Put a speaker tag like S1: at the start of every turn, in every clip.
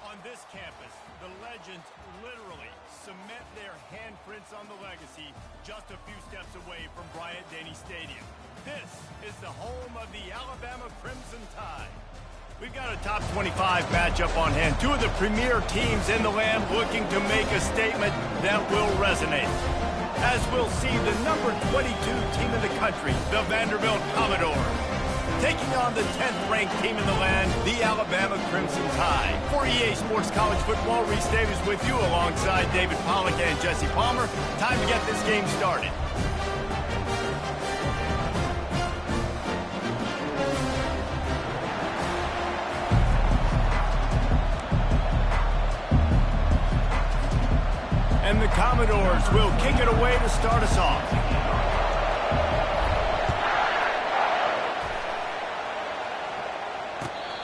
S1: On this campus, the legends literally cement their handprints on the legacy just a few steps away from Bryant-Denny Stadium. This is the home of the Alabama Crimson Tide. We've got a top 25 matchup on hand. Two of the premier teams in the land looking to make a statement that will resonate. As we'll see, the number 22 team in the country, the Vanderbilt Commodores, taking on the 10th-ranked team in the land, the Alabama Crimson Tide. For EA Sports College Football, Reese Davis with you alongside David Pollack and Jesse Palmer. Time to get this game started. And the Commodores will kick it away to start us off.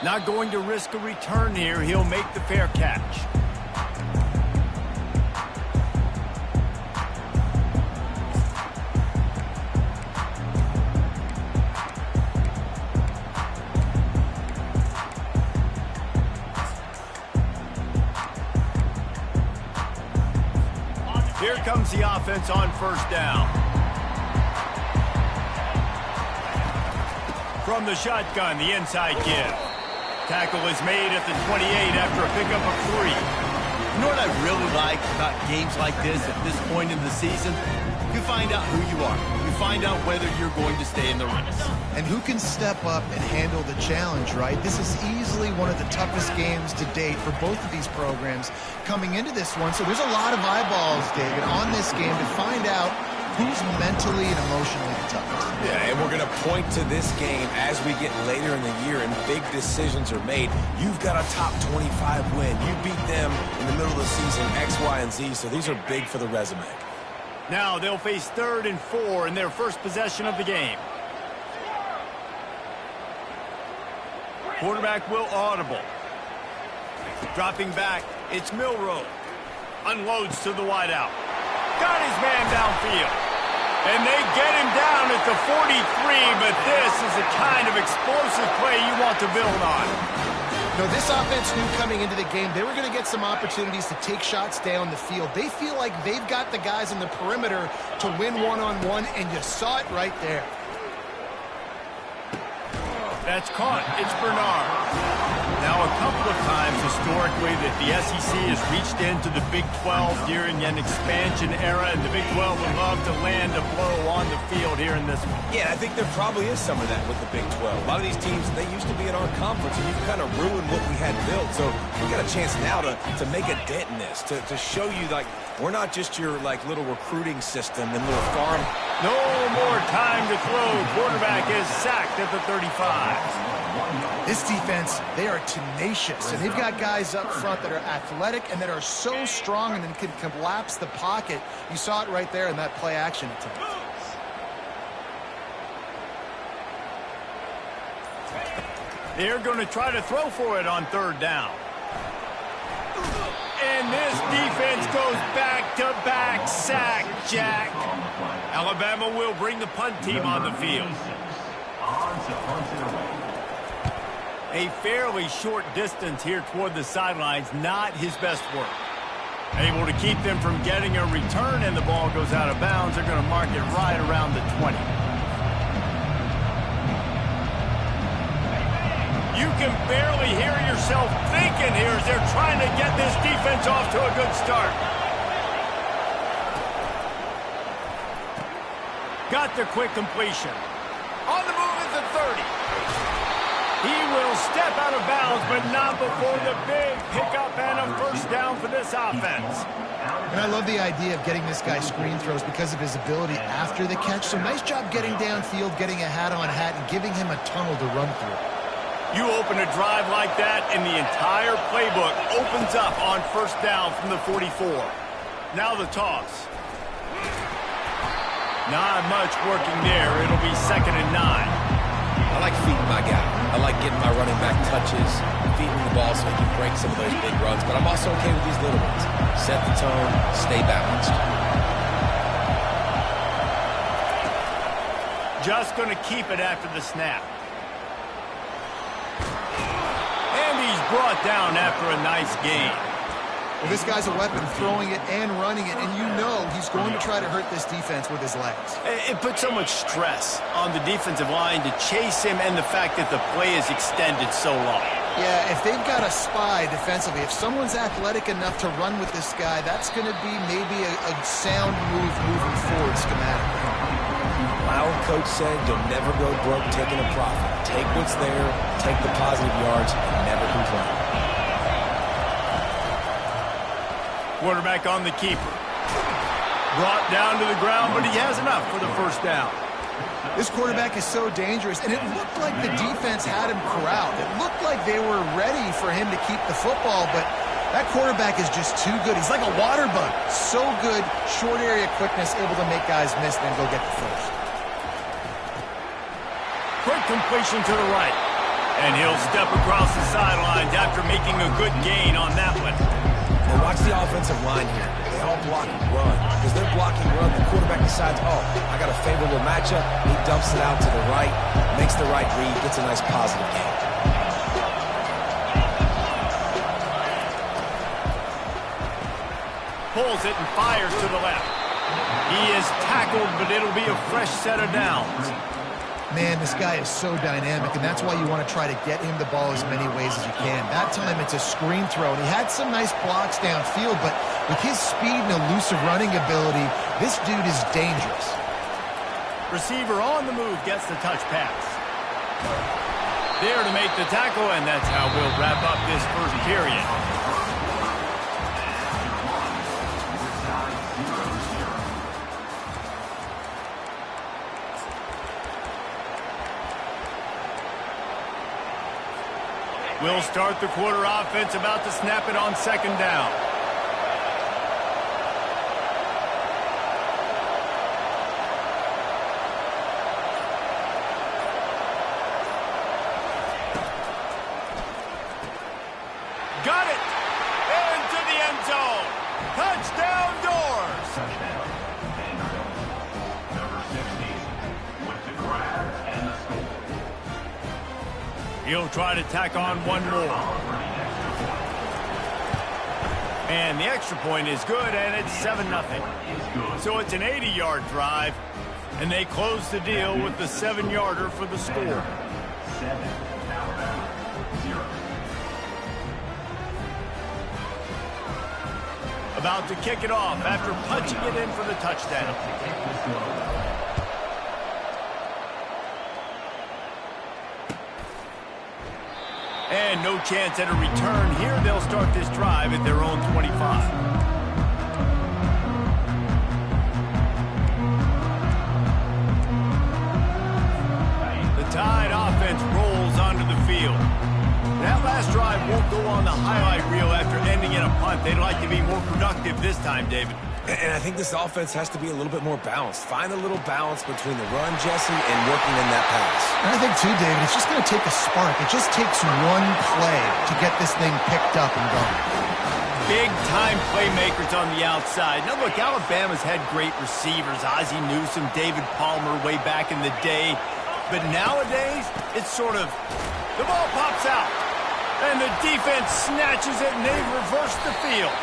S1: Not going to risk a return here. He'll make the fair catch. Here comes the offense on first down. From the shotgun, the inside give. Tackle is made at the 28 after a pickup of 3.
S2: You know what I really like about games like this at this point in the season? You find out who you are. You find out whether you're going to stay in the race.
S3: And who can step up and handle the challenge, right? This is easily one of the toughest games to date for both of these programs coming into this one. So there's a lot of eyeballs, David, on this game to find out who's mentally and emotionally the toughest.
S4: Yeah, and we're going to point to this game as we get later in the year and big decisions are made. You've got a top 25 win. You beat them in the middle of the season, X, Y, and Z, so these are big for the resume.
S1: Now they'll face 3rd and 4 in their first possession of the game. Quarterback will audible. Dropping back, it's Milroe. Unloads to the wideout. Got his man downfield. And they get him down at the 43, but this is the kind of explosive play you want to build on.
S3: No, this offense knew coming into the game they were going to get some opportunities to take shots down the field. They feel like they've got the guys on the perimeter to win one-on-one, and you saw it right there.
S1: That's caught. It's Bernard. Now, a couple of times historically that the SEC has reached into the Big 12 during an expansion era, and the Big 12 would love to land a blow on the field here in this one.
S4: Yeah, I think there probably is some of that with the Big 12. A lot of these teams, they used to be in our conference, and you've kind of ruined what we had built. So we got a chance now to make a dent in this, to show you, like, we're not just your, like, little recruiting system and little farm.
S1: No more time to throw. Quarterback is sacked at the 35.
S3: This defense, they are tenacious, and they've got guys up front that are athletic and that are so strong and then can collapse the pocket. You saw it right there in that play action attempt.
S1: They're going to try to throw for it on 3rd down. And this defense goes back-to-back sack, Jack. Alabama will bring the punt team on the field. A fairly short distance here toward the sidelines, not his best work. Able to keep them from getting a return, and the ball goes out of bounds. They're going to mark it right around the 20. You can barely hear yourself thinking here as they're trying to get this defense off to a good start. Got the quick completion. On the move at the 30. He will step out of bounds, but not before the big pickup and a first down for this offense.
S3: And I love the idea of getting this guy screen throws because of his ability after the catch. So nice job getting downfield, getting a hat-on-hat, and giving him a tunnel to run through.
S1: You open a drive like that, and the entire playbook opens up on first down from the 44. Now the toss. Not much working there. It'll be 2nd and 9.
S4: I like feeding my guy. I like getting my running back touches, feeding the ball so he can break some of those big runs. But I'm also okay with these little ones. Set the tone, stay balanced.
S1: Just going to keep it after the snap. And he's brought down after a nice gain.
S3: Well, this guy's a weapon, throwing it and running it, and you know he's going to try to hurt this defense with his legs.
S2: It puts so much stress on the defensive line to chase him, and the fact that the play is extended so long.
S3: Yeah, if they've got a spy defensively, if someone's athletic enough to run with this guy, that's going to be maybe a sound move moving forward schematically.
S4: My old coach said you'll never go broke taking a profit. Take what's there, take the positive yards, and never complain.
S1: Quarterback on the keeper. Brought down to the ground, but he has enough for the first down.
S3: This quarterback is so dangerous, and it looked like the defense had him corralled. It looked like they were ready for him to keep the football, but that quarterback is just too good. He's like a water bug. So good, short area quickness, able to make guys miss, then go get the first.
S1: Quick completion to the right. And he'll step across the sidelines after making a good gain on that one.
S4: And watch the offensive line here. They all block and run. Because they're blocking run, the quarterback decides, oh, I got a favorable matchup. He dumps it out to the right, makes the right read, gets a nice positive gain.
S1: Pulls it and fires to the left. He is tackled, but it'll be a fresh set of downs.
S3: Man, this guy is so dynamic, and that's why you want to try to get him the ball as many ways as you can. That time, it's a screen throw, and he had some nice blocks downfield, but with his speed and elusive running ability, this dude is dangerous.
S1: Receiver on the move gets the touch pass. There to make the tackle, and that's how we'll wrap up this first period. We'll start the quarter offense, about to snap it on second down. Got it! Into the end zone! Touchdown Doors!
S5: Touchdown. Number 16 with the grab and the score.
S1: He'll try to tack on one more. And the extra point is good, and it's 7-0. So it's an 80-yard drive, and they close the deal with the 7-yarder for the score.
S5: 7, Alabama, 0.
S1: About to kick it off after punching it in for the touchdown. And no chance at a return here. They'll start this drive at their own 25. The Tide offense rolls onto the field. That last drive won't go on the highlight reel after ending in a punt. They'd like to be more productive this time, David.
S4: And I think this offense has to be a little bit more balanced. Find a little balance between the run, Jesse, and working in that pass.
S3: And I think, too, David, it's just going to take a spark. It just takes one play to get this thing picked up and going.
S1: Big-time playmakers on the outside. Now, look, Alabama's had great receivers. Ozzie Newsome, David Palmer way back in the day. But nowadays, it's sort of, the ball pops out, and the defense snatches it, and they've reversed the field.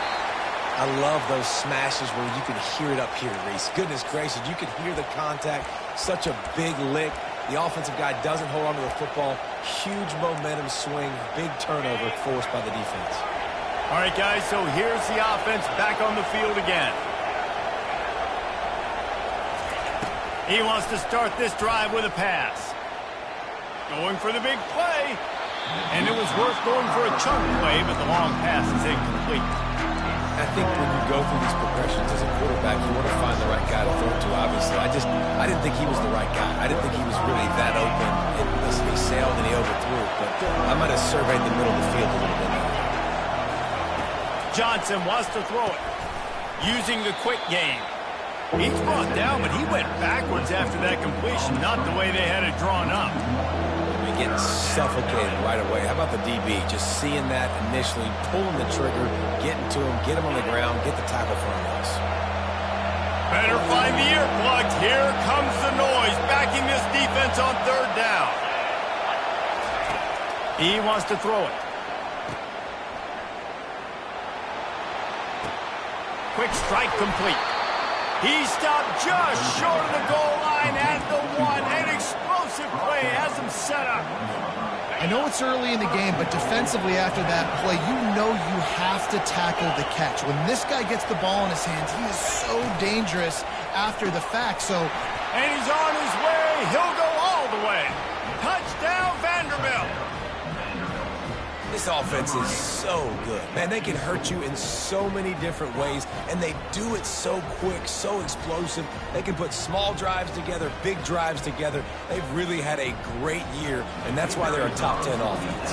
S4: I love those smashes where you can hear it up here, Reese. Goodness gracious, you can hear the contact. Such a big lick. The offensive guy doesn't hold on to the football. Huge momentum swing, big turnover forced by the defense.
S1: All right, guys, so here's the offense back on the field again. He wants to start this drive with a pass. Going for the big play. And it was worth going for a chunk play, but the long pass is incomplete.
S4: I think when you go through these progressions as a quarterback, you want to find the right guy to throw to, obviously. I didn't think he was the right guy. I didn't think he was really that open. And listen, he sailed and he overthrew, but I might have surveyed the middle of the field a little bit more.
S1: Johnson wants to throw it, using the quick game. He's brought down, but he went backwards after that completion, not the way they had it drawn up.
S4: Getting suffocated right away. How about the DB? Just seeing that initially, pulling the trigger, getting to him, get him on the ground, get the tackle for a loss.
S1: Better find the earplugs. Here comes the noise, backing this defense on third down. He wants to throw it. Quick strike complete. He stopped just short of the goal line at the 1. An explosive play has him set up.
S3: I know it's early in the game, but defensively after that play, you know you have to tackle the catch. When this guy gets the ball in his hands, he is so dangerous after the fact.
S1: And he's on his way. He'll go all the way. Touchdown, Vanderbilt.
S4: This offense is so good. Man, they can hurt you in so many different ways, and they do it so quick, so explosive. They can put small drives together, big drives together. They've really had a great year, and that's why they're a top 10 offense.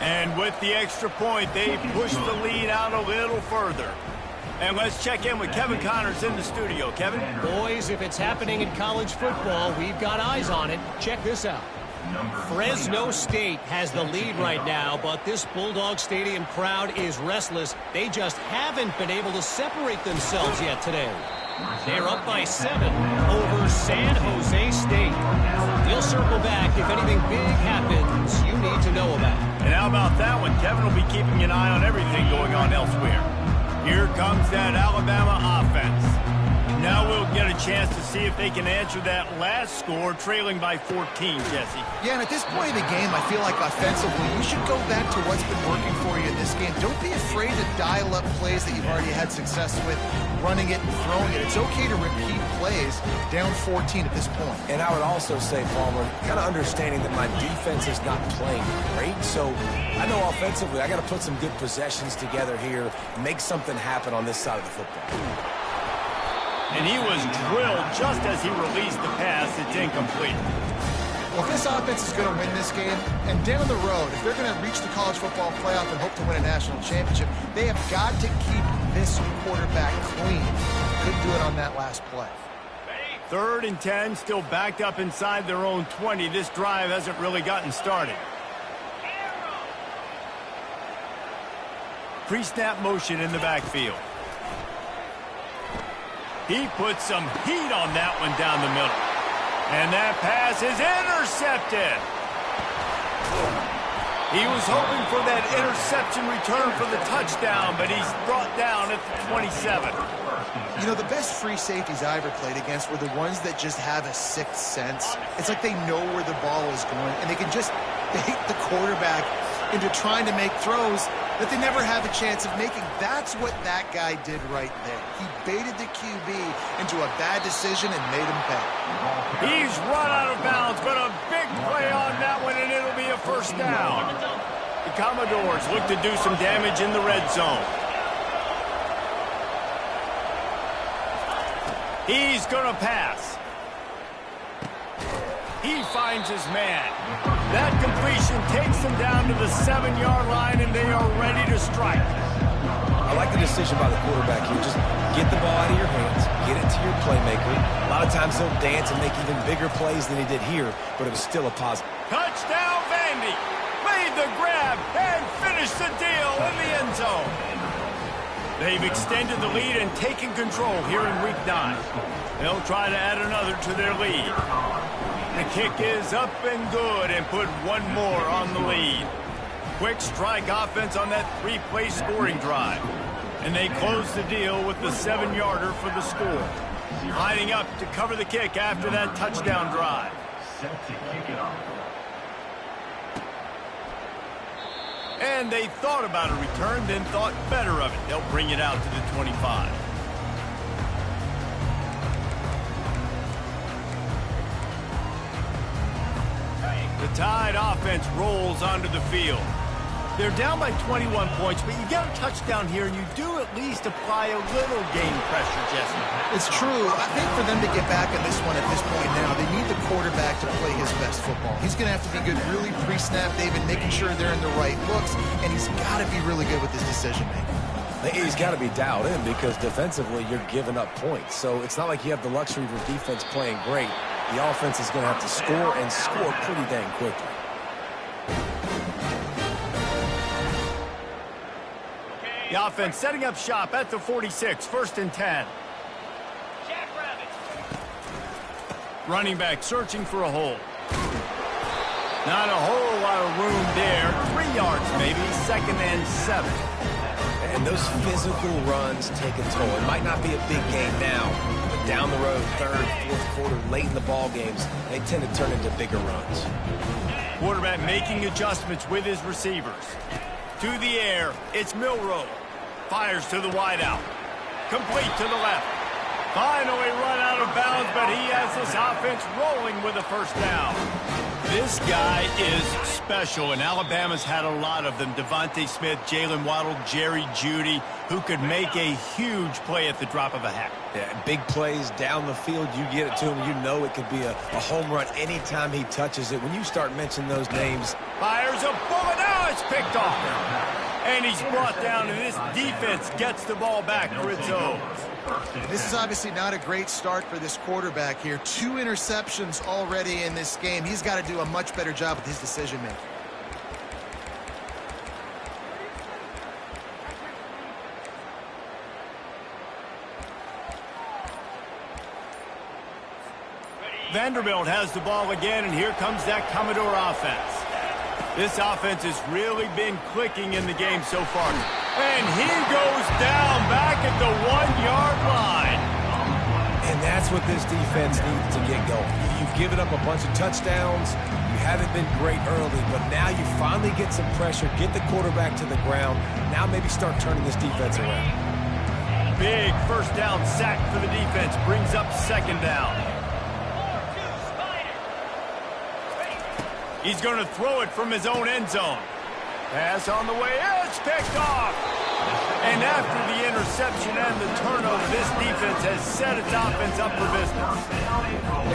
S1: And with the extra point, they push the lead out a little further. And let's check in with Kevin Connors in the studio. Kevin?
S6: Boys, if it's happening in college football, we've got eyes on it. Check this out. Fresno State has the lead right now, but this Bulldog Stadium crowd is restless. They just haven't been able to separate themselves yet today. They're up by 7 over San Jose State. We'll circle back if anything big happens you need to know about.
S1: And how about that one? Kevin will be keeping an eye on everything going on elsewhere. Here comes that Alabama offense. Now we'll get a chance to see if they can answer that last score, trailing by 14, Jesse.
S3: Yeah, and at this point of the game, I feel like offensively, you should go back to what's been working for you in this game. Don't be afraid to dial up plays that you've already had success with, running it and throwing it. It's okay to repeat plays down 14 at this point.
S4: And I would also say, Palmer, kind of understanding that my defense is not playing great, so I know offensively I got to put some good possessions together here, make something happen on this side of the football.
S1: And he was drilled just as he released the pass. It's incomplete.
S3: Well, if this offense is going to win this game, and down the road, if they're going to reach the college football playoff and hope to win a national championship, they have got to keep this quarterback clean. Couldn't do it on that last play.
S1: 3rd and 10, still backed up inside their own 20. This drive hasn't really gotten started. Pre-snap motion in the backfield. He puts some heat on that one down the middle. And that pass is intercepted. He was hoping for that interception return for the touchdown, but he's brought down at the 27.
S3: You know, the best free safeties I ever played against were the ones that just have a sixth sense. It's like they know where the ball is going, and they can just bait the quarterback into trying to make throws that they never have a chance of making. That's what that guy did right there. He baited the QB into a bad decision and made him pay.
S1: He's run out of bounds, but a big play on that one, and it'll be a first down. The Commodores look to do some damage in the red zone. He's going to pass. He finds his man. That completion takes them down to the 7-yard line, and they are ready to strike.
S4: I like the decision by the quarterback here. Just get the ball out of your hands, get it to your playmaker. A lot of times he'll dance and make even bigger plays than he did here, but it was still a positive.
S1: Touchdown, Vandy. Made the grab and finished the deal in the end zone. They've extended the lead and taken control here in Week 9. They'll try to add another to their lead. The kick is up and good and put one more on the lead. Quick strike offense on that 3-play scoring drive. And they close the deal with the 7-yarder for the score. Lining up to cover the kick after that touchdown drive.
S5: Set to kick it off.
S1: And they thought about a return, then thought better of it. They'll bring it out to the 25. The Tide offense rolls onto the field. They're down by 21 points, but you get a touchdown here, and you do at least apply a little game pressure, Jesse.
S3: It's true. I think for them to get back in this one at this point now, they need the quarterback to play his best football. He's going to have to be good really pre-snap, David, making sure they're in the right looks, and he's got to be really good with his decision-making.
S4: He's got to be dialed in because defensively you're giving up points. So it's not like you have the luxury of your defense playing great. The offense is going to have to score and score pretty dang quickly.
S1: The offense setting up shop at the 46, 1st and 10. Running back searching for a hole. Not a whole lot of room there. 3 yards maybe, 2nd and 7.
S4: And those physical runs take a toll. It might not be a big game now, but down the road, third, fourth quarter, late in the ball games, they tend to turn into bigger runs.
S1: Quarterback making adjustments with his receivers. To the air, it's Milroe. Fires to the wideout. Complete to the left. Finally run out of bounds, but he has this offense rolling with a first down. This guy is special, and Alabama's had a lot of them. Devontae Smith, Jalen Waddle, Jerry Jeudy, who could make a huge play at the drop of a hat.
S4: Yeah, big plays down the field, you get it to him, you know it could be a home run anytime he touches it. When you start mentioning those names.
S1: Fires a bullet, now it's picked off. And he's brought down, and this defense gets the ball back for its own.
S3: This is obviously not a great start for this quarterback here. 2 interceptions already in this game. He's got to do a much better job with his decision-making.
S1: Vanderbilt has the ball again, and here comes that Commodore offense. This offense has really been clicking in the game so far. And he goes down back at the 1-yard line.
S4: And that's what this defense needs to get going. You've given up a bunch of touchdowns. You haven't been great early, but now you finally get some pressure, get the quarterback to the ground. Now maybe start turning this defense around.
S1: Big first down sack for the defense. Brings up second down. He's going to throw it from his own end zone. Pass on the way. It's picked off. And after the interception and the turnover, this defense has set its offense up for business.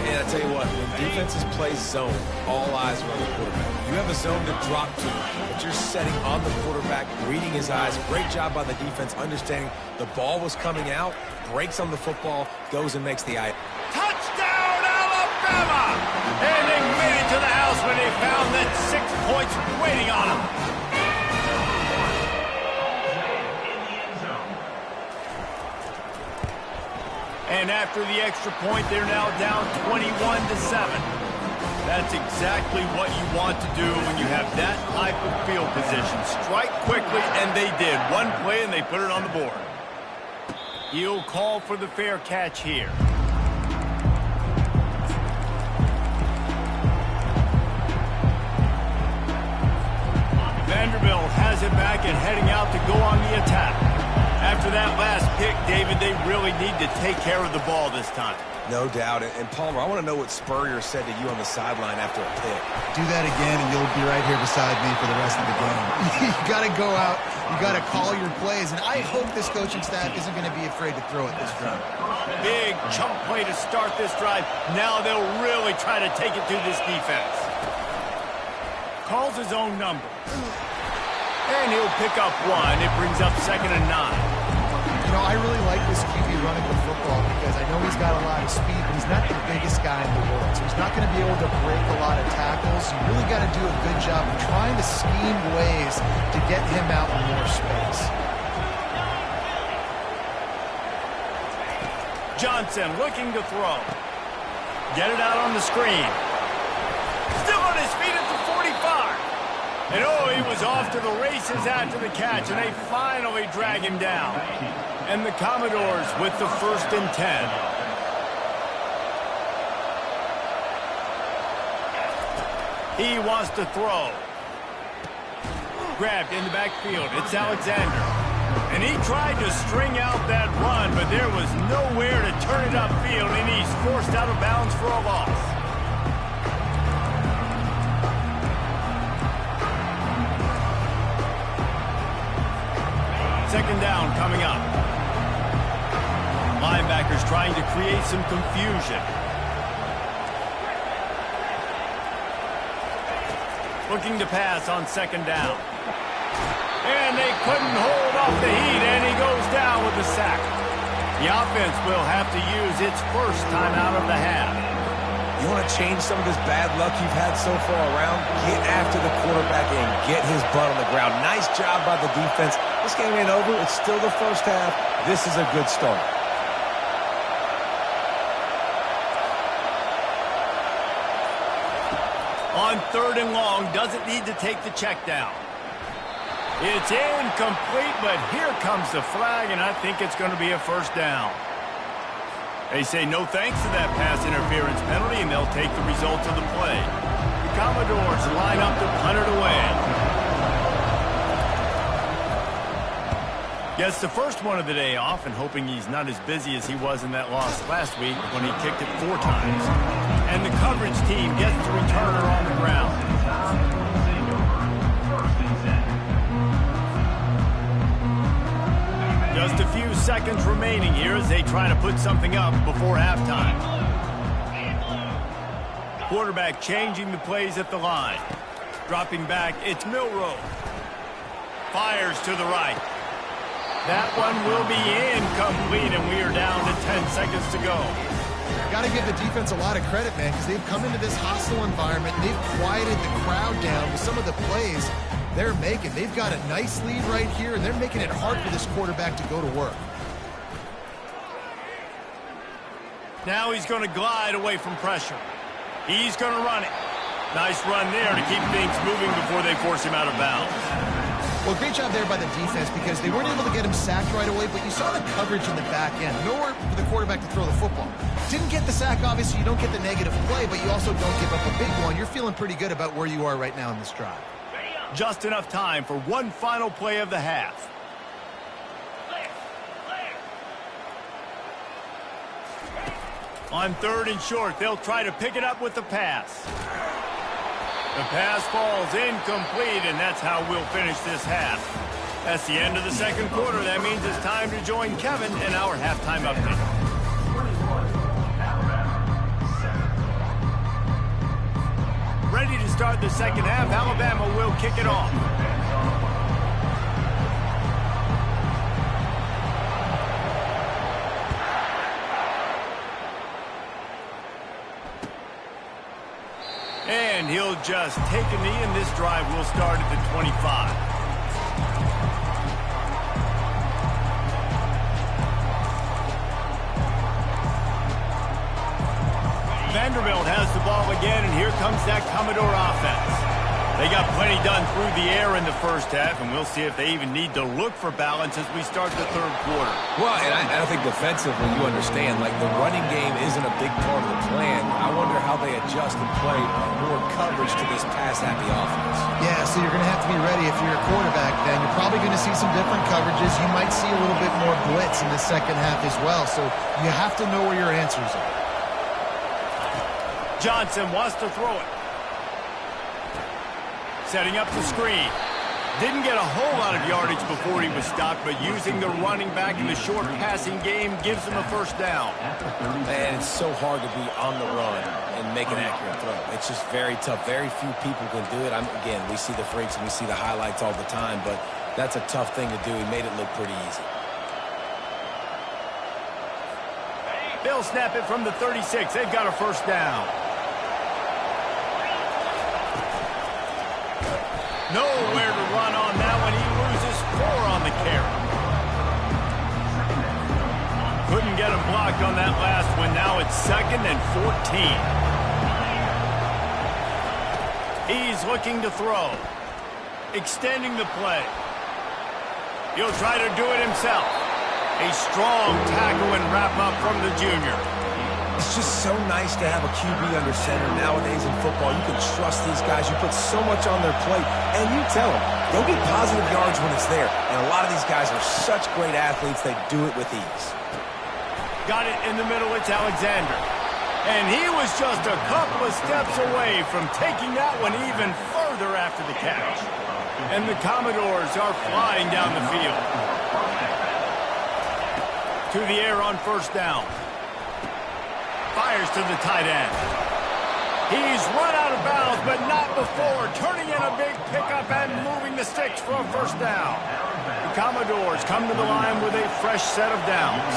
S4: And I tell you what, when defenses play zone, all eyes are on the quarterback. You have a zone to drop to, but you're setting on the quarterback, reading his eyes. Great job by the defense, understanding the ball was coming out, breaks on the football, goes and makes the eye.
S1: Touchdown, Alabama! And they made it to the house when they found that 6 points waiting on them. And after the extra point, they're now down 21-7. That's exactly what you want to do when you have that type of field position. Strike quickly, and they did. One play, and they put it on the board. He'll call for the fair catch here. Vanderbilt has it back and heading out to go on the attack. After that last pick, David, they really need to take care of the ball this time.
S4: No doubt. And Palmer, I want to know what Spurrier said to you on the sideline after a pick.
S3: Do that again, and you'll be right here beside me for the rest of the game. You got to go out. You got to call your plays. And I hope this coaching staff isn't going to be afraid to throw it this drive.
S1: Big chunk play to start this drive. Now they'll really try to take it to this defense. Calls his own number. And he'll pick up one. It brings up 2nd and 9.
S3: You know, I really like this QB running the football because I know he's got a lot of speed, but he's not the biggest guy in the world. So he's not going to be able to break a lot of tackles. You really got to do a good job of trying to scheme ways to get him out in more space.
S1: Johnson looking to throw. Get it out on the screen. Still on his feet at the 45. And oh, he was off to the races after the catch, and they finally drag him down. And the Commodores with the 1st and 10. He wants to throw. Grabbed in the backfield. It's Alexander. And he tried to string out that run, but there was nowhere to turn it upfield, and he's forced out of bounds for a loss. Second down coming up. Linebackers trying to create some confusion. Looking to pass on 2nd down. And they couldn't hold off the heat, and he goes down with a sack. The offense will have to use its first timeout of the half.
S4: You want to change some of this bad luck you've had so far around? Get after the quarterback and get his butt on the ground. Nice job by the defense. This game ain't over. It's still the first half. This is a good start.
S1: On 3rd and long, doesn't need to take the check down. It's incomplete, but here comes the flag, and I think it's going to be a first down. They say no thanks to that pass interference penalty, and they'll take the results of the play. The Commodores line up to punt it away. Gets the first one of the day off, and hoping he's not as busy as he was in that loss last week when he kicked it 4 times. And the coverage team gets the returner on the ground. Just a few seconds remaining here as they try to put something up before halftime. Quarterback changing the plays at the line. Dropping back, it's Milroe. Fires to the right. That one will be incomplete, and we are down to 10 seconds to go.
S3: Got to give the defense a lot of credit, man, because they've come into this hostile environment. They've quieted the crowd down with some of the plays they're making. They've got a nice lead right here, and they're making it hard for this quarterback to go to work.
S1: Now he's going to glide away from pressure. He's going to run it. Nice run there to keep things moving before they force him out of bounds.
S3: Well, great job there by the defense because they weren't able to get him sacked right away, but you saw the coverage in the back end. Nowhere for the quarterback to throw the football. Didn't get the sack, obviously. You don't get the negative play, but you also don't give up a big one. You're feeling pretty good about where you are right now in this drive.
S1: Just enough time for one final play of the half. On 3rd and short, they'll try to pick it up with the pass. The pass falls incomplete, and that's how we'll finish this half. That's the end of the second quarter. That means it's time to join Kevin in our halftime update. Ready to start the second half. Alabama will kick it off. And he'll just take a knee, and this drive will start at the 25. Vanderbilt has the ball again, and here comes that Commodore offense. They got plenty done through the air in the first half, and we'll see if they even need to look for balance as we start the third quarter.
S4: Well, and I think defensively, you understand, like the running game isn't a big part of the plan. I wonder how they adjust and play more coverage to this pass-happy offense.
S3: Yeah, so you're going to have to be ready if you're a quarterback then. You're probably going to see some different coverages. You might see a little bit more blitz in the second half as well, so you have to know where your answers are.
S1: Johnson wants to throw it. Setting up the screen. Didn't get a whole lot of yardage before he was stopped, but using the running back in the short passing game gives him a first down.
S4: Man, it's so hard to be on the run and make an accurate throw. It's just very tough. Very few people can do it. Again, we see the freaks and we see the highlights all the time, but that's a tough thing to do. He made it look pretty easy.
S1: They'll snap it from the 36. They've got a first down. Nowhere to run on that one. He loses 4 on the carry. Couldn't get him blocked on that last one. Now it's 2nd and 14. He's looking to throw. Extending the play. He'll try to do it himself. A strong tackle and wrap up from the junior.
S4: It's just so nice to have a QB under center nowadays in football. You can trust these guys. You put so much on their plate, and you tell them they'll get positive yards when it's there. And a lot of these guys are such great athletes, they do it with ease.
S1: Got it in the middle, it's Alexander. And he was just a couple of steps away from taking that one even further after the catch. And the Commodores are flying down the field. To the air on first down. Fires to the tight end. He's run out of bounds, but not before turning in a big pickup and moving the sticks for a first down. The Commodores come to the line with a fresh set of downs.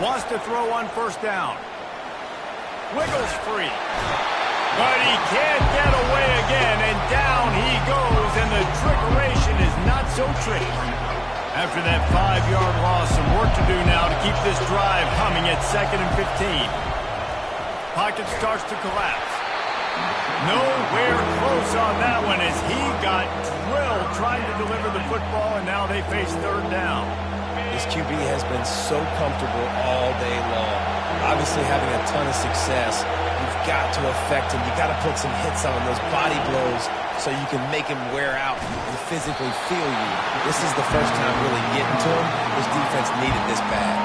S1: Wants to throw on first down. Wiggles free. But he can't get away again, and down he goes, and the trickeration is not so tricky. After that 5-yard loss, some work to do now to keep this drive humming at 2nd and 15. Pocket starts to collapse. Nowhere close on that one as he got drilled trying to deliver the football, and now they face third down.
S4: This QB has been so comfortable all day long. Obviously having a ton of success. You've got to affect him. You've got to put some hits on those body blows so you can make him wear out and physically feel you. This is the first time really getting to him. His defense needed this bad.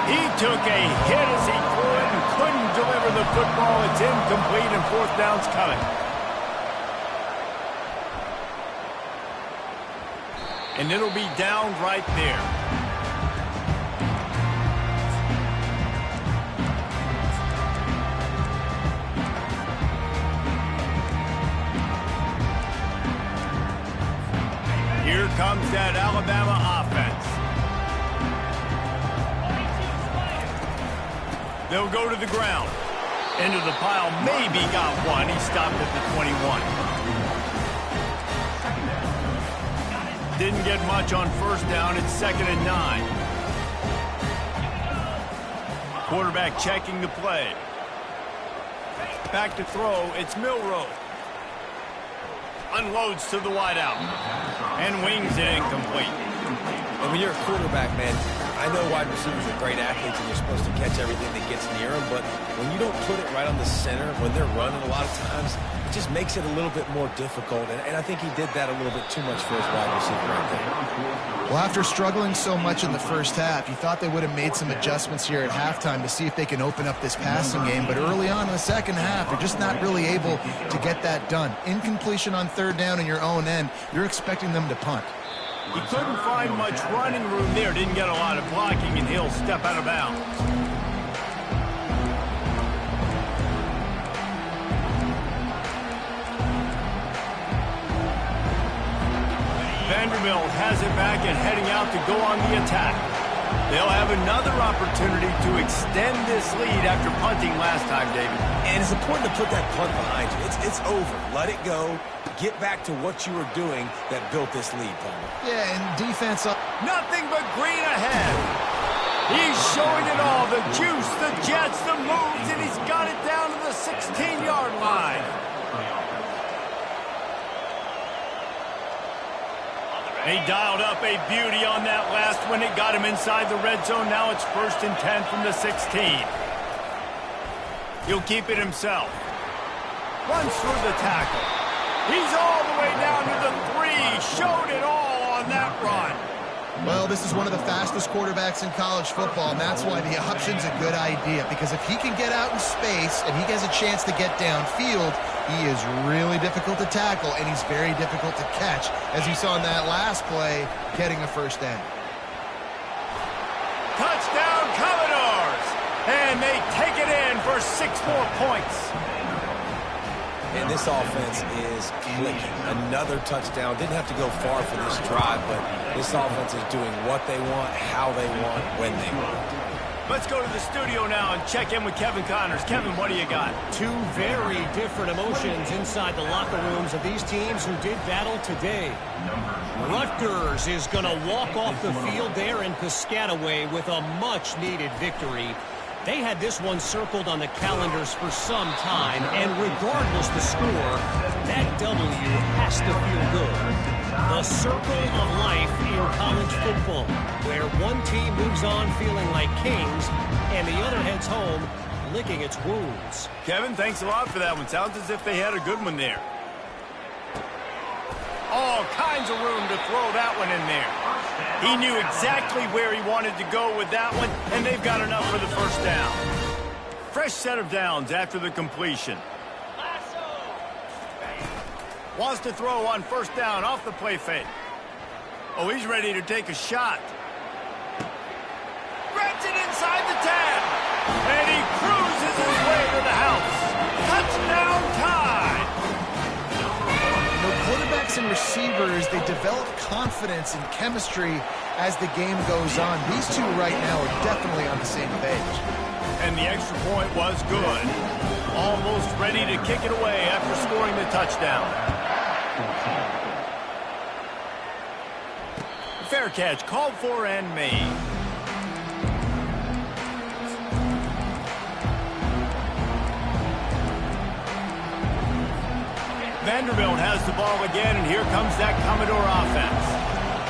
S1: He took a hit as he threw it and couldn't deliver the football. It's incomplete and fourth down's coming. And it'll be down right there. Here comes that Alabama offense. They'll go to the ground. Into the pile, maybe got one. He stopped at the 21. Didn't get much on first down. It's 2nd and 9. Quarterback checking the play. Back to throw. It's Milroe. Unloads to the wideout. And wings it incomplete.
S4: And when you're a quarterback, man, I know wide receivers are great athletes and you're supposed to catch everything that gets near them, but when you don't put it right on the center, when they're running a lot of times, it just makes it a little bit more difficult. And I think he did that a little bit too much for his wide receiver right there.
S3: Well, after struggling so much in the first half, you thought they would have made some adjustments here at halftime to see if they can open up this passing game. But early on in the second half, they're just not really able to get that done. Incompletion on third down in your own end, you're expecting them to punt.
S1: He couldn't find much running room there. Didn't get a lot of blocking, and he'll step out of bounds. Vanderbilt has it back and heading out to go on the attack. They'll have another opportunity to extend this lead after punting last time, David.
S4: And it's important to put that punt behind you. It's over. Let it go. Get back to what you were doing that built this lead, Palmer.
S3: Yeah, and defense up.
S1: Nothing but green ahead. He's showing it all. The juice, the jets, the moves, and he's got it down to the 16-yard line. He dialed up a beauty on that last one. It got him inside the red zone. Now it's 1st and 10 from the 16. He'll keep it himself. Runs through the tackle. He's all the way down to the 3. Showed it all on that run.
S3: Well, this is one of the fastest quarterbacks in college football, and that's why the option's a good idea, because if he can get out in space and he has a chance to get downfield, he is really difficult to tackle, and he's very difficult to catch, as you saw in that last play, getting a first down.
S1: Touchdown, Commodores! And they take it in for 6 more points.
S4: And this offense is clicking. Another touchdown. Didn't have to go far for this drive, but this offense is doing what they want, how they want, when they want.
S1: Let's go to the studio now and check in with Kevin Connors. Kevin, what do you got?
S6: Two very different emotions inside the locker rooms of these teams who did battle today. Rutgers is going to walk off the field there in Piscataway with a much-needed victory. They had this one circled on the calendars for some time, and regardless the score, that W has to feel good. The circle of life in college football, where one team moves on feeling like kings, and the other heads home licking its wounds.
S1: Kevin, thanks a lot for that one. Sounds as if they had a good one there. All kinds of room to throw that one in there. He knew exactly where he wanted to go with that one, and they've got enough for the first down. Fresh set of downs after the completion. Wants to throw on first down off the play fake. Oh, he's ready to take a shot. Grabs it inside the 10. And he cruises his way to the house. Touchdown time.
S3: Quarterbacks and receivers, they develop confidence and chemistry as the game goes on. These two right now are definitely on the same page.
S1: And the extra point was good. Almost ready to kick it away after scoring the touchdown. Fair catch, called for and made. Vanderbilt has the ball again, and here comes that Commodore offense.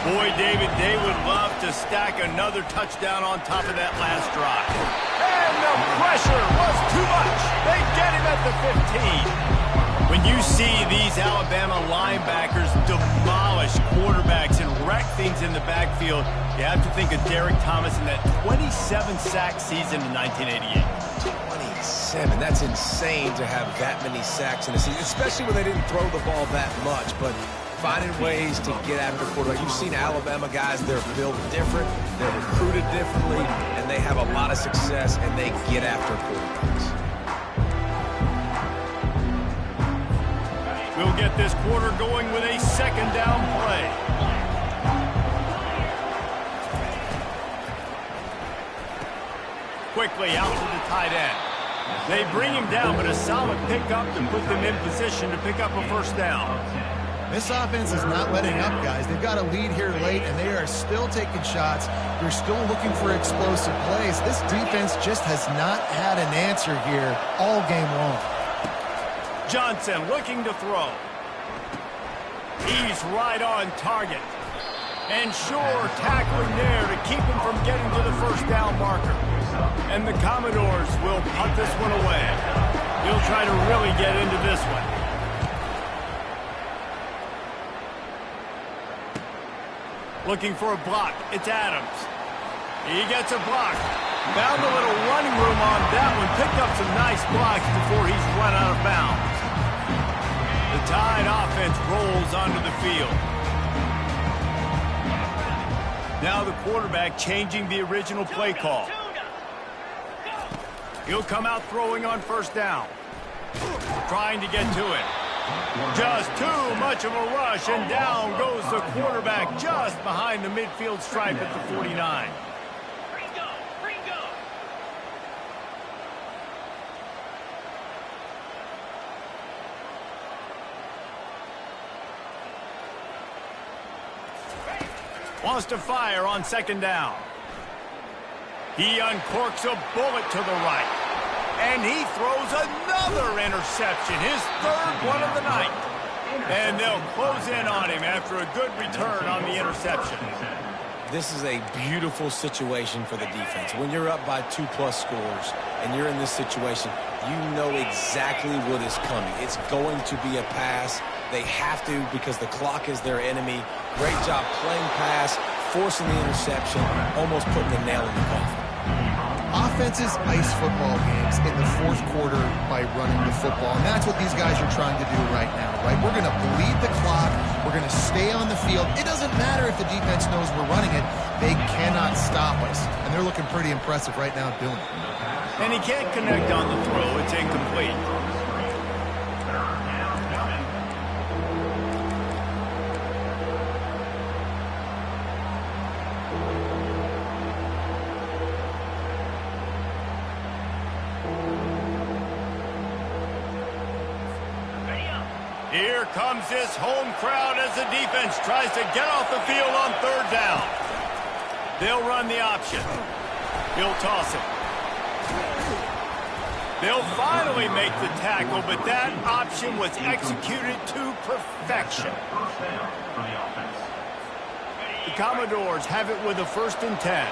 S1: Boy, David, they would love to stack another touchdown on top of that last drive. And the pressure was too much. They get him at the 15. When you see these Alabama linebackers demolish quarterbacks and wreck things in the backfield, you have to think of Derek Thomas in that 27-sack season in 1988.
S4: 27. That's insane to have that many sacks in a season, especially when they didn't throw the ball that much. But finding ways to get after quarterback. You've seen Alabama guys, they're built different, they're recruited differently, and they have a lot of success, and they get after quarterbacks.
S1: We'll get this quarter going with a second down play. Quickly out to the tight end. They bring him down, but a solid pickup to put them in position to pick up a first down.
S3: This offense is not letting up, guys. They've got a lead here late, and they are still taking shots. They're still looking for explosive plays. This defense just has not had an answer here all game long.
S1: Johnson looking to throw. He's right on target. And sure, tackling there to keep him from getting to the first down marker. And the Commodores will punt this one away. He'll try to really get into this one. Looking for a block. It's Adams. He gets a block. Found a little running room on that one. Picked up some nice blocks before he's run out of bounds. The Tide offense rolls onto the field. Now the quarterback changing the original play call. He'll come out throwing on first down. Trying to get to it. Just too much of a rush, and down goes the quarterback just behind the midfield stripe at the 49. Wants to fire on second down. He uncorks a bullet to the right. And he throws another interception, his third one of the night. And they'll close in on him after a good return on the interception.
S4: This is a beautiful situation for the defense. When you're up by 2+ scores and you're in this situation, you know exactly what is coming. It's going to be a pass. They have to because the clock is their enemy. Great job playing pass, forcing the interception, almost putting the nail in the coffin.
S3: Offenses ice football games in the fourth quarter by running the football, and that's what these guys are trying to do right now, right? We're going to bleed the clock. We're going to stay on the field. It doesn't matter if the defense knows we're running it. They cannot stop us, and they're looking pretty impressive right now doing it.
S1: And he can't connect on the throw. It's incomplete. Here comes this home crowd as the defense tries to get off the field on third down. They'll run the option. He'll toss it. They'll finally make the tackle, but that option was executed to perfection. The Commodores have it with a 1st and 10.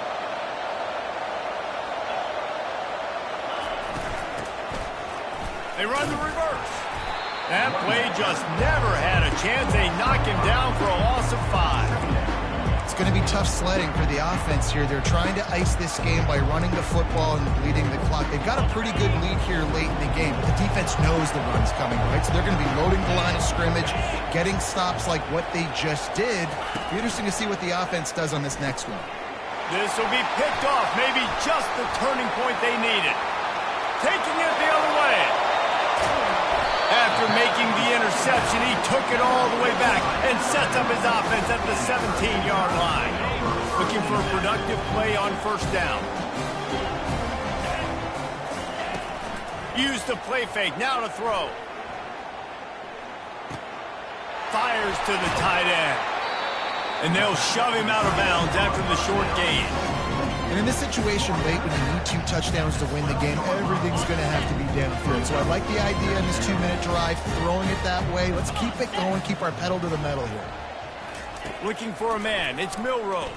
S1: They run the reverse. That play just never had a chance. They knock him down for a loss of 5.
S3: It's going to be tough sledding for the offense here. They're trying to ice this game by running the football and bleeding the clock. They've got a pretty good lead here late in the game, but the defense knows the run's coming, right? So they're going to be loading the line of scrimmage, getting stops like what they just did. It'll be interesting to see what the offense does on this next one.
S1: This will be picked off, maybe just the turning point they needed. Taking it the other way. After making the interception, he took it all the way back and sets up his offense at the 17-yard line. Looking for a productive play on first down. Use the play fake, now to throw. Fires to the tight end. And they'll shove him out of bounds after the short gain.
S3: And in this situation late when you need 2 touchdowns to win the game, everything's going to have to be downfield. So I like the idea in this 2-minute drive, throwing it that way. Let's keep it going, keep our pedal to the metal here.
S1: Looking for a man. It's Milrow.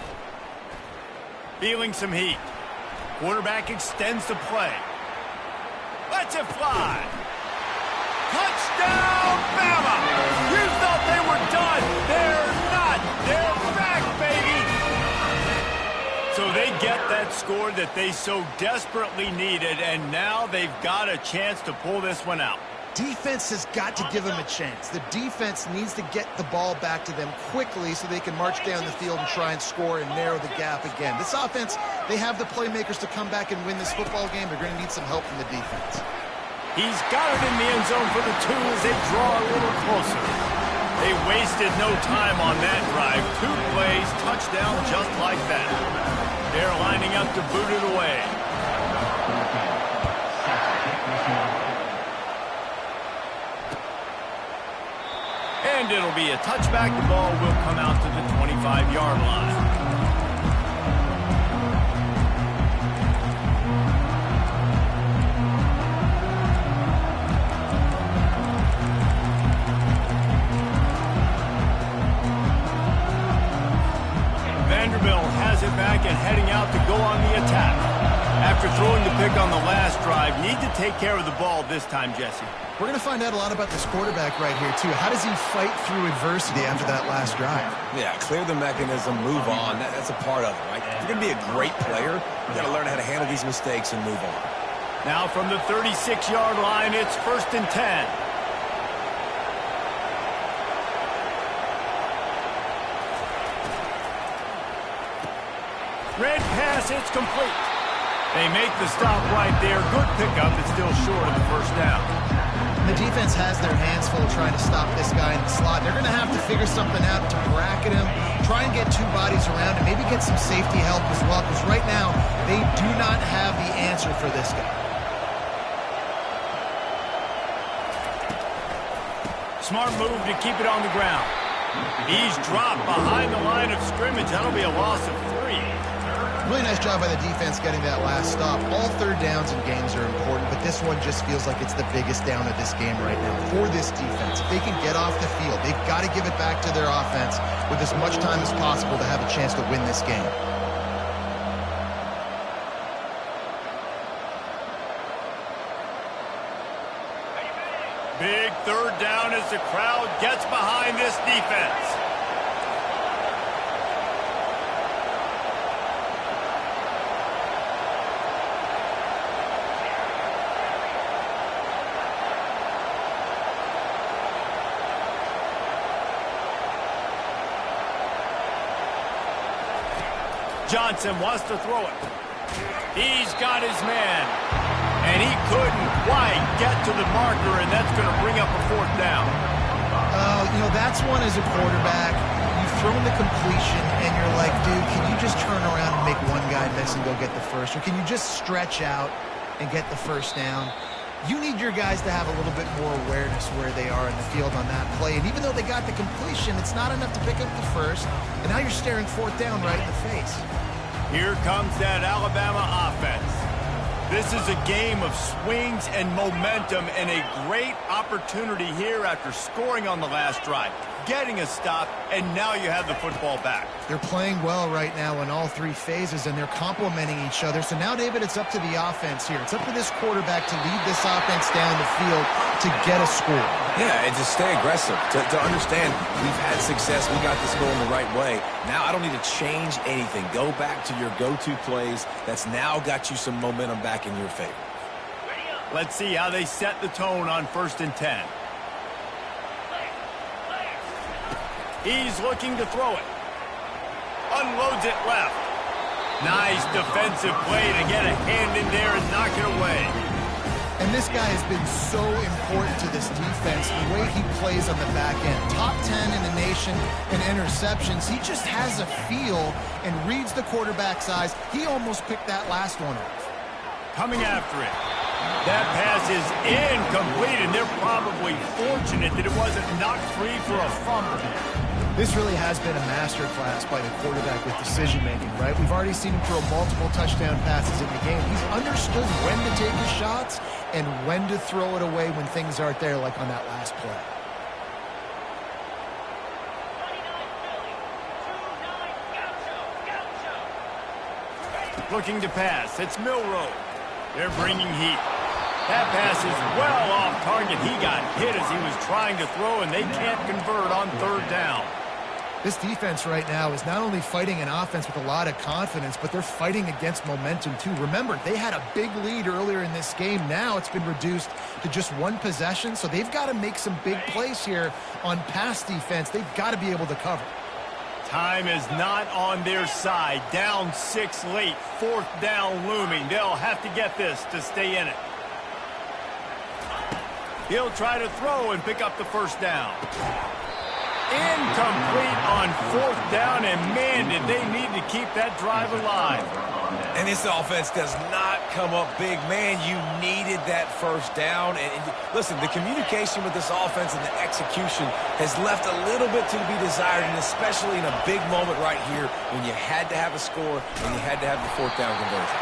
S1: Feeling some heat. Quarterback extends the play. Lets it fly. Touchdown, Bama! You thought they were done. They're not. They're back, baby. So they get that score that they so desperately needed, and now they've got a chance to pull this one out.
S3: Defense has got to give them a chance. The defense needs to get the ball back to them quickly so they can march down the field and try and score and narrow the gap again. This offense, they have the playmakers to come back and win this football game. They're going to need some help from the defense.
S1: He's got it in the end zone for the 2 as they draw a little closer. They wasted no time on that drive. 2 plays, touchdown just like that. They're lining up to boot it away. And it'll be a touchback. The ball will come out to the 25-yard line. Vanderbilt has it back and heading out to go on the attack. After throwing the pick on the last drive, need to take care of the ball this time, Jesse.
S3: We're going to find out a lot about this quarterback right here, too. How does he fight through adversity after that last drive?
S4: Yeah, clear the mechanism, move on. That's a part of it, right? If you're going to be a great player, you got to learn how to handle these mistakes and move on.
S1: Now from the 36-yard line, it's 1st and 10. Red pass, it's complete. They make the stop right there. Good pickup, but still short of the 1st down.
S3: The defense has their hands full trying to stop this guy in the slot. They're going to have to figure something out to bracket him, try and get 2 bodies around him, maybe get some safety help as well, because right now they do not have the answer for this guy.
S1: Smart move to keep it on the ground. He's dropped behind the line of scrimmage. That'll be a loss of 3.
S3: Really nice job by the defense getting that last stop. All 3rd downs in games are important, but this one just feels like it's the biggest down of this game right now for this defense. If they can get off the field, they've got to give it back to their offense with as much time as possible to have a chance to win this game.
S1: Big 3rd down as the crowd gets behind this defense. Johnson wants to throw it. He's got his man. And he couldn't quite get to the marker, and that's going to bring up a 4th down.
S3: You know, that's one as a quarterback. You've thrown the completion, and you're like, dude, can you just turn around and make one guy miss and go get the 1st? Or can you just stretch out and get the 1st down? You need your guys to have a little bit more awareness where they are in the field on that play. And even though they got the completion, it's not enough to pick up the 1st. And now you're staring 4th down right in the face.
S1: Here comes that Alabama offense. This is a game of swings and momentum and a great opportunity here after scoring on the last drive, getting a stop, and now you have the football back.
S3: They're playing well right now in all 3 phases, and they're complementing each other. So now, David, it's up to the offense here. It's up to this quarterback to lead this offense down the field to get a score.
S4: Yeah, and just stay aggressive, to understand we've had success, we got this going the right way. Now I don't need to change anything. Go back to your go-to plays. That's now got you some momentum back in your favor.
S1: Let's see how they set the tone on 1st and 10. He's looking to throw it. Unloads it left. Nice defensive play to get a hand in there and knock it away.
S3: And this guy has been so important to this defense, the way he plays on the back end. Top 10 in the nation in interceptions. He just has a feel and reads the quarterback's eyes. He almost picked that last one off.
S1: Coming after it. That pass is incomplete, and they're probably fortunate that it wasn't knocked free for a fumble.
S3: This really has been a masterclass by the quarterback with decision-making, right? We've already seen him throw multiple touchdown passes in the game. He's understood when to take his shots and when to throw it away when things aren't there, like on that last play.
S1: Looking to pass. It's Milroe. They're bringing heat. That pass is well off target. He got hit as he was trying to throw, and they can't convert on third down.
S3: This defense right now is not only fighting an offense with a lot of confidence, but they're fighting against momentum too. Remember, they had a big lead earlier in this game. Now it's been reduced to just one possession, so they've got to make some big plays here on pass defense. They've got to be able to cover.
S1: Time is not on their side. Down 6 late. Fourth down looming. They'll have to get this to stay in it. He'll try to throw and pick up the first down. Incomplete on fourth down, and man, did they need to keep that drive alive.
S4: And this offense does not come up big. Man, you needed that first down. And listen, the communication with this offense and the execution has left a little bit to be desired, and especially in a big moment right here when you had to have a score and you had to have the fourth down conversion.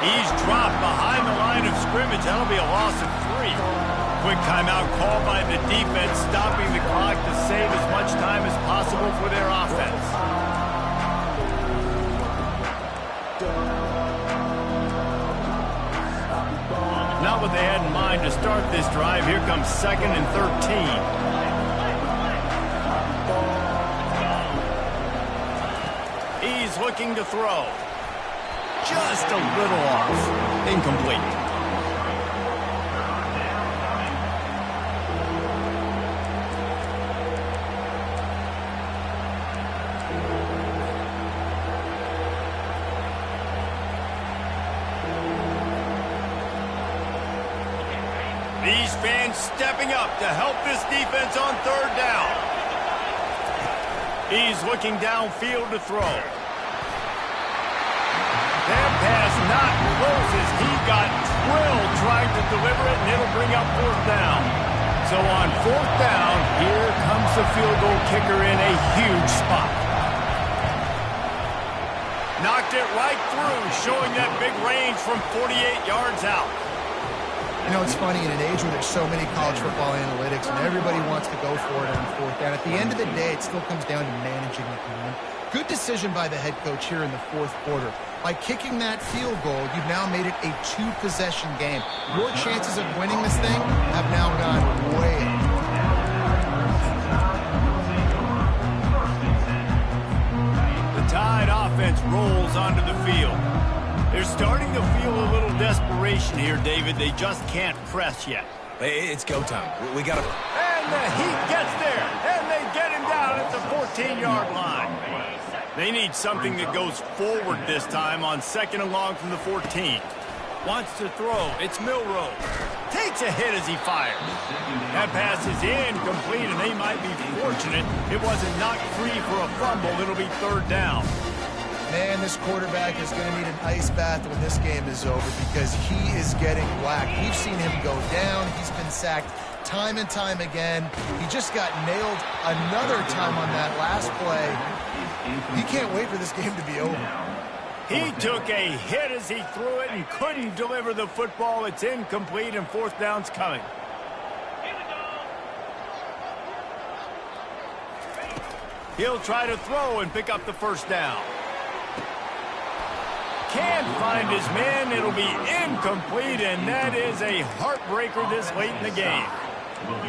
S1: He's dropped behind the line of scrimmage. That'll be a loss of 3. Quick timeout called by the defense, stopping the clock to save as much time as possible for their offense. Not what they had in mind to start this drive. Here comes 2nd and 13. He's looking to throw. Just a little off. Incomplete. These fans stepping up to help this defense on third down. He's looking downfield to throw. That pass not close as he got drilled trying to deliver it, and it'll bring up fourth down. So on fourth down, here comes the field goal kicker in a huge spot. Knocked it right through, showing that big range from 48 yards out.
S3: You know, it's funny, in an age where there's so many college football analytics and everybody wants to go for it on fourth down, at the end of the day, it still comes down to managing the game. Good decision by the head coach here in the fourth quarter. By kicking that field goal, you've now made it a 2-possession game. Your chances of winning this thing have now gone way up.
S1: The Tide offense rolls onto the field. They're starting to feel a little desperation here, David. They just can't press yet.
S4: It's go time. We got to...
S1: And the Heat gets there, and they get him down at the 14-yard line. They need something that goes forward this time on 2nd and long from the 14. Wants to throw. It's Milroe. Takes a hit as he fires. That pass is incomplete, and they might be fortunate it wasn't knocked free for a fumble. It'll be third down.
S3: Man, this quarterback is going to need an ice bath when this game is over because he is getting whacked. We've seen him go down. He's been sacked time and time again. He just got nailed another time on that last play. He can't wait for this game to be over.
S1: He took a hit as he threw it and couldn't deliver the football. It's incomplete, and fourth down's coming. He'll try to throw and pick up the first down. Can't find his man. It'll be incomplete, and that is a heartbreaker this late in the game.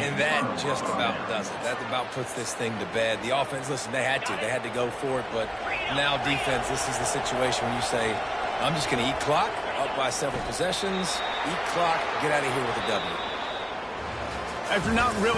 S4: And that just about does it. That about puts this thing to bed. The offense, listen, they had to go for it, but now defense, this is the situation when you say, I'm just going to eat clock, up by several possessions, eat clock, get out of here with a W.
S1: After not really